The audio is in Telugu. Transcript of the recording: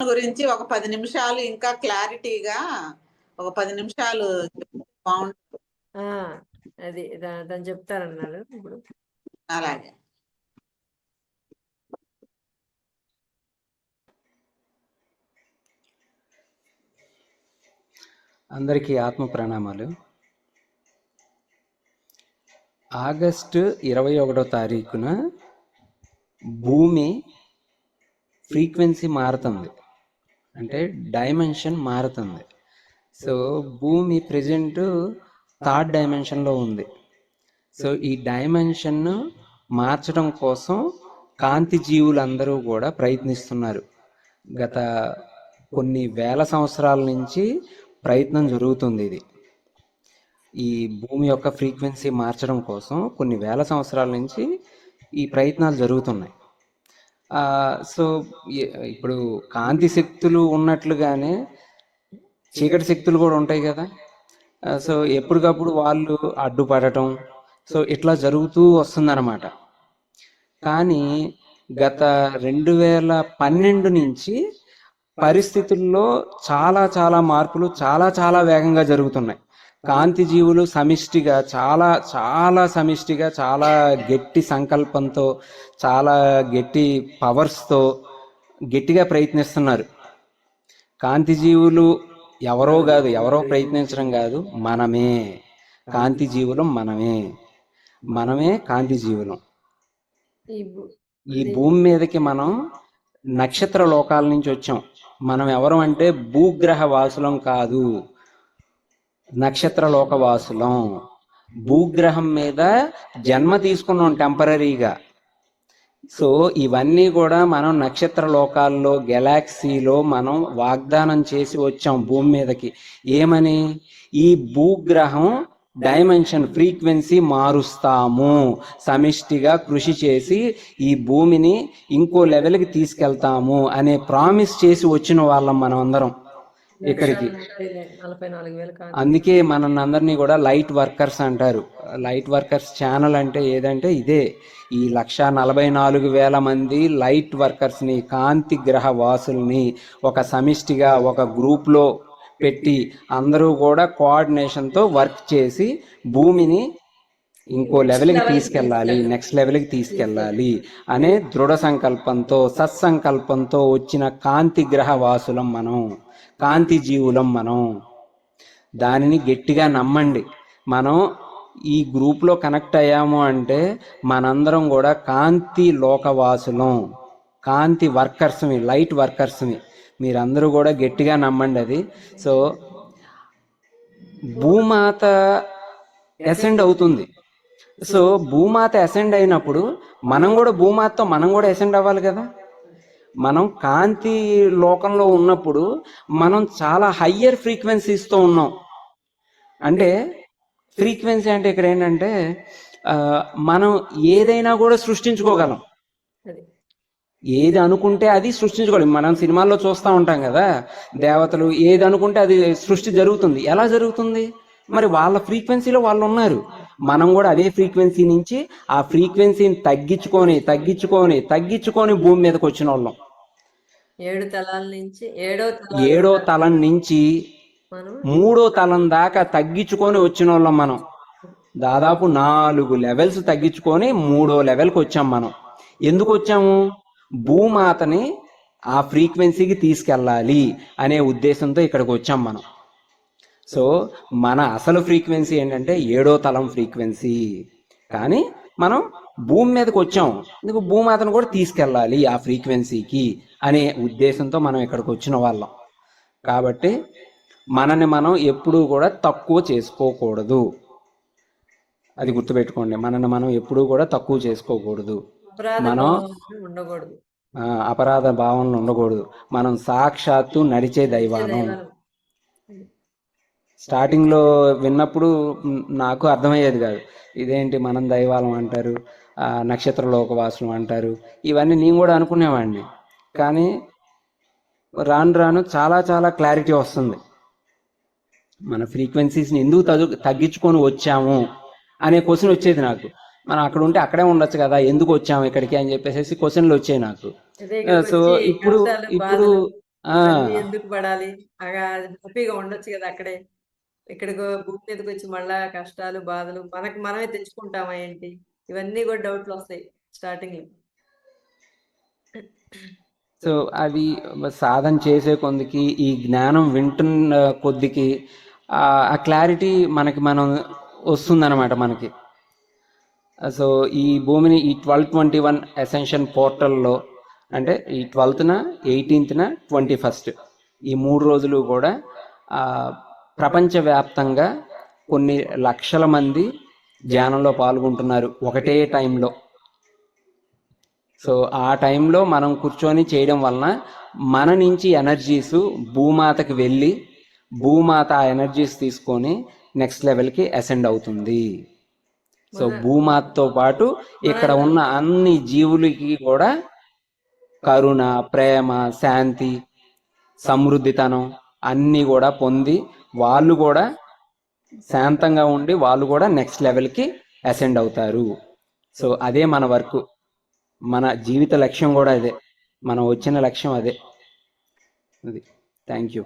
గురించి ఒక 10 నిమిషాలు ఇంకా క్లారిటీగా ఒక 10 నిమిషాలు బాగుంటుంది. అది దాన్ని చెప్తారన్నాడు ఇప్పుడు. అలాగే. అందరికీ ఆత్మ ప్రణామాలు. ఆగస్టు 21వ తారీఖున భూమి ఫ్రీక్వెన్సీ మారుతుంది, అంటే డైమెన్షన్ మారుతుంది. సో భూమి ప్రెజెంట్ 3rd డైమెన్షన్లో ఉంది. సో ఈ డైమెన్షన్ మార్చడం కోసం కాంతి జీవులందరూ కూడా ప్రయత్నిస్తున్నారు. గత కొన్ని వేల సంవత్సరాల నుంచి ప్రయత్నం జరుగుతుంది. ఈ భూమి యొక్క ఫ్రీక్వెన్సీ మార్చడం కోసం కొన్ని వేల సంవత్సరాల నుంచి ఈ ప్రయత్నాలు జరుగుతున్నాయి. సో ఇప్పుడు కాంతి శక్తులు ఉన్నట్లుగానే చీకటి శక్తులు కూడా ఉంటాయి కదా. సో ఎప్పటికప్పుడు వాళ్ళు అడ్డుపడటం, సో ఇట్లా జరుగుతూ వస్తుందన్నమాట. కానీ గత 2012 నుంచి పరిస్థితుల్లో చాలా చాలా మార్పులు చాలా వేగంగా జరుగుతున్నాయి. కాంతి జీవులు సమిష్టిగా చాలా సమిష్టిగా, చాలా గట్టి సంకల్పంతో, చాలా గట్టి పవర్స్తో గట్టిగా ప్రయత్నిస్తున్నారు. కాంతి జీవులు ఎవరో ప్రయత్నించడం కాదు, మనమే కాంతి జీవులం, మనమే కాంతి జీవులం. ఈ భూమి మీదకి మనం నక్షత్ర లోకాల నుంచి వచ్చాం. మనం ఎవరు అంటే భూగ్రహ వాసులం కాదు, నక్షత్ర లోక వాసులం. భూగ్రహం మీద జన్మ తీసుకున్నాం టెంపరీగా. సో ఇవన్నీ కూడా మనం నక్షత్ర లోకాల్లో, గెలాక్సీలో మనం వాగ్దానం చేసి వచ్చాం భూమి మీదకి. ఏమని? ఈ భూగ్రహం డైమెన్షన్ ఫ్రీక్వెన్సీ మారుస్తాము, సమిష్టిగా కృషి చేసి ఈ భూమిని ఇంకో లెవెల్కి తీసుకెళ్తాము అనే ప్రామిస్ చేసి వచ్చిన వాళ్ళం మనం అందరం ఇక్కడికి. అందుకే మనందరినీ కూడా లైట్ వర్కర్స్ అంటారు. లైట్ వర్కర్స్ ఛానల్ అంటే ఏదంటే ఇదే. ఈ 1,44,000 మంది లైట్ వర్కర్స్ని, కాంతి గ్రహ వాసుల్ని ఒక సమిష్టిగా ఒక గ్రూప్లో పెట్టి అందరూ కూడా కోఆర్డినేషన్తో వర్క్ చేసి భూమిని ఇంకో లెవెల్కి తీసుకెళ్ళాలి, నెక్స్ట్ లెవెల్కి తీసుకెళ్ళాలి అనే దృఢ సంకల్పంతో, సత్సంకల్పంతో వచ్చిన కాంతి గ్రహ వాసులం మనం, కాంతి జీవులం మనం. దానిని గట్టిగా నమ్మండి. మనం ఈ గ్రూప్లో కనెక్ట్ అయ్యాము అంటే మనందరం కూడా కాంతి లోకవాసులం, కాంతి వర్కర్స్ని, లైట్ వర్కర్స్ని. మీరందరూ కూడా గట్టిగా నమ్మండి అది. సో భూమాత అసెండ్ అవుతుంది. సో భూమాత అసెండ్ అయినప్పుడు మనం కూడా అసెండ్ అవ్వాలి కదా. మనం కాంతి లోకంలో ఉన్నప్పుడు మనం చాలా హయ్యర్ ఫ్రీక్వెన్సీస్తో ఉన్నాం. అంటే ఫ్రీక్వెన్సీ అంటే ఇక్కడ ఏంటంటే మనం ఏదైనా కూడా సృష్టించుకోగలం. ఏది అనుకుంటే అది సృష్టించుకోవాలి. మనం సినిమాల్లో చూస్తూ ఉంటాం కదా, దేవతలు ఏది అనుకుంటే అది సృష్టి జరుగుతుంది. ఎలా జరుగుతుంది? మరి వాళ్ళ ఫ్రీక్వెన్సీలో వాళ్ళు ఉన్నారు. మనం కూడా అదే ఫ్రీక్వెన్సీ నుంచి ఆ ఫ్రీక్వెన్సీని తగ్గించుకొని భూమి మీదకి వచ్చిన వాళ్ళం. 7 తలాల నుంచి 7వ తలం నుంచి 3వ తలం దాకా తగ్గించుకొని వచ్చిన వాళ్ళం మనం. దాదాపు 4 లెవెల్స్ తగ్గించుకొని 3వ లెవెల్కి వచ్చాం మనం. ఎందుకు వచ్చాము? భూమాతని ఆ ఫ్రీక్వెన్సీకి తీసుకెళ్ళాలి అనే ఉద్దేశంతో ఇక్కడికి వచ్చాం మనం. సో మన అసలు ఫ్రీక్వెన్సీ ఏంటంటే 7వ తలం ఫ్రీక్వెన్సీ. కానీ మనం భూమి మీదకి వచ్చాం, ఎందుకు? భూమాతను కూడా తీసుకెళ్ళాలి ఆ ఫ్రీక్వెన్సీకి అనే ఉద్దేశంతో మనం ఇక్కడికి వచ్చిన వాళ్ళం. కాబట్టి మనని మనం ఎప్పుడూ కూడా తక్కువ చేసుకోకూడదు. అది గుర్తుపెట్టుకోండి. మనని మనం ఎప్పుడూ కూడా తక్కువ చేసుకోకూడదు. మనం అపరాధ భావనలు ఉండకూడదు. మనం సాక్షాత్తు నడిచే దైవానం. స్టార్టింగ్లో విన్నప్పుడు నాకు అర్థమయ్యేది కాదు. ఇదేంటి మనం దైవాలం అంటారు, నక్షత్ర లోకవాసులు అంటారు, ఇవన్నీ నేను కూడా అనుకునేవాడిని. కానీ రాను చాలా క్లారిటీ వస్తుంది. మన ఫ్రీక్వెన్సీస్ని ఎందుకు తగ్గించుకొని వచ్చాము అనే క్వశ్చన్ వచ్చేది నాకు. మనం అక్కడ ఉంటే అక్కడే ఉండొచ్చు కదా, ఎందుకు వచ్చాము ఇక్కడికి అని చెప్పేసి క్వశ్చన్లు వచ్చాయి నాకు. సో ఇప్పుడు ఆ, ఇవన్నీ ఎందుకు పడాలి? అగా హ్యాపీగా ఉండొచ్చు కదా అక్కడే. ఇక్కడికి భూమి మీదకి వచ్చి మళ్ళా కష్టాలు, బాధలు మనకి మనమే తెచ్చుకుంటామా ఏంటి? ఇవన్నీ కూడా డౌట్లు వస్తాయి స్టార్టింగ్ లో. సో అది సాధన చేసే కొందికి ఈ జ్ఞానం వింటున్న కొద్దికి ఆ క్లారిటీ మనం వస్తుందన్నమాట మనకి. సో ఈ భూమిని ఈ 1221 అసెన్షన్ పోర్టల్లో అంటే ఈ 12న 18న 21 ఈ 3 రోజులు కూడా ఆ, ప్రపంచవ్యాప్తంగా కొన్ని లక్షల మంది ధ్యానంలో పాల్గొంటున్నారు ఒకటే టైంలో. సో ఆ టైంలో మనం కూర్చొని చేయడం వలన మన నుంచి ఎనర్జీస్ భూమాతకి వెళ్ళి భూమాత ఆ ఎనర్జీస్ తీసుకొని నెక్స్ట్ లెవెల్కి అసెండ్ అవుతుంది. సో భూమాతతో పాటు ఇక్కడ ఉన్న అన్ని జీవులకి కూడా కరుణ, ప్రేమ, శాంతి, సమృద్ధితనం అన్నీ కూడా పొంది వాళ్ళు కూడా శాంతంగా ఉండి వాళ్ళు కూడా నెక్స్ట్ లెవెల్కి అసెండ్ అవుతారు. సో అదే మన వర్క్, మన జీవిత లక్ష్యం కూడా అదే, మనం వచ్చిన లక్ష్యం అదే. అది. Thank you.